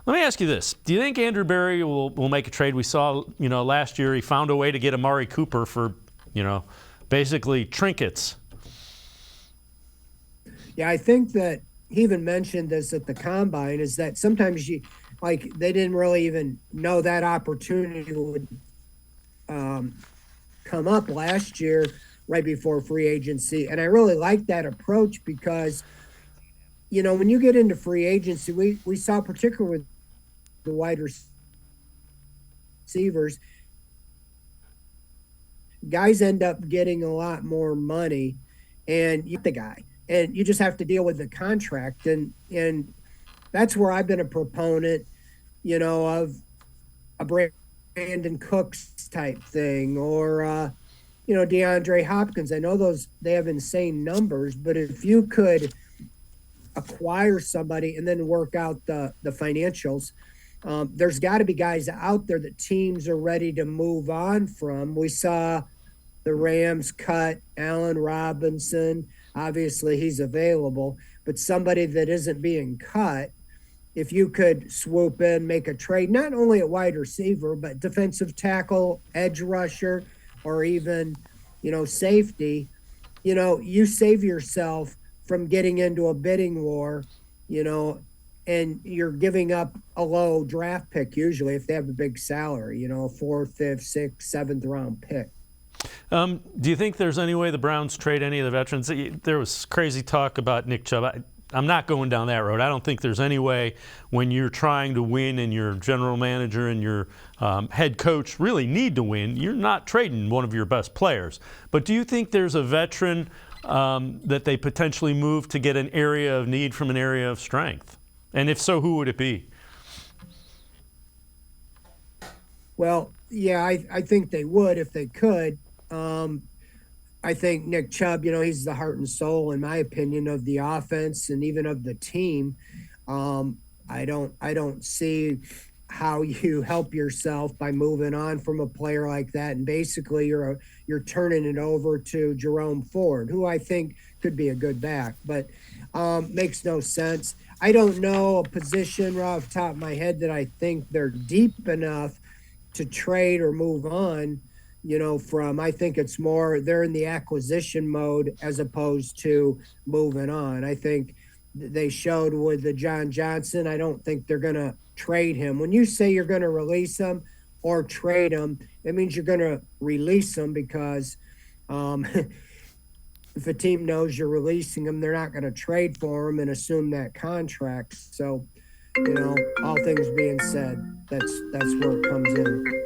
Let me ask you this. Do you think Andrew Berry will make a trade? We saw, last year he found a way to get Amari Cooper for, basically trinkets. Yeah, I think that he even mentioned this at the Combine, is that sometimes they didn't really even know that opportunity would come up last year right before free agency. And I really like that approach because, when you get into free agency, we saw particularly with the wide receivers, guys end up getting a lot more money, and you the guy, and you just have to deal with the contract, and that's where I've been a proponent, of a Brandon Cooks type thing, or DeAndre Hopkins. I know they have insane numbers, but if you could acquire somebody and then work out the financials, there's got to be guys out there that teams are ready to move on from. We saw the Rams cut Allen Robinson. Obviously, he's available, but somebody that isn't being cut, if you could swoop in, make a trade, not only at wide receiver, but defensive tackle, edge rusher, or even, safety, you save yourself from getting into a bidding war, and you're giving up a low draft pick usually if they have a big salary, fourth, fifth, sixth, seventh round pick. Do you think there's any way the Browns trade any of the veterans? There was crazy talk about Nick Chubb. I'm not going down that road. I don't think there's any way, when you're trying to win and your general manager and your head coach really need to win, you're not trading one of your best players. But do you think there's a veteran that they potentially move to get an area of need from an area of strength? And if so, who would it be? Well, yeah, I think they would if they could. I think Nick Chubb, he's the heart and soul, in my opinion, of the offense and even of the team. I don't see how you help yourself by moving on from a player like that. And basically you're turning it over to Jerome Ford, who I think could be a good back, but makes no sense. I don't know a position right off the top of my head that I think they're deep enough to trade or move on, from. I think it's more they're in the acquisition mode as opposed to moving on. I think they showed with the John Johnson, I don't think they're going to trade him. When you say you're going to release him or trade him, it means you're going to release him because if a team knows you're releasing him, they're not going to trade for him and assume that contract. So, all things being said, that's where it comes in.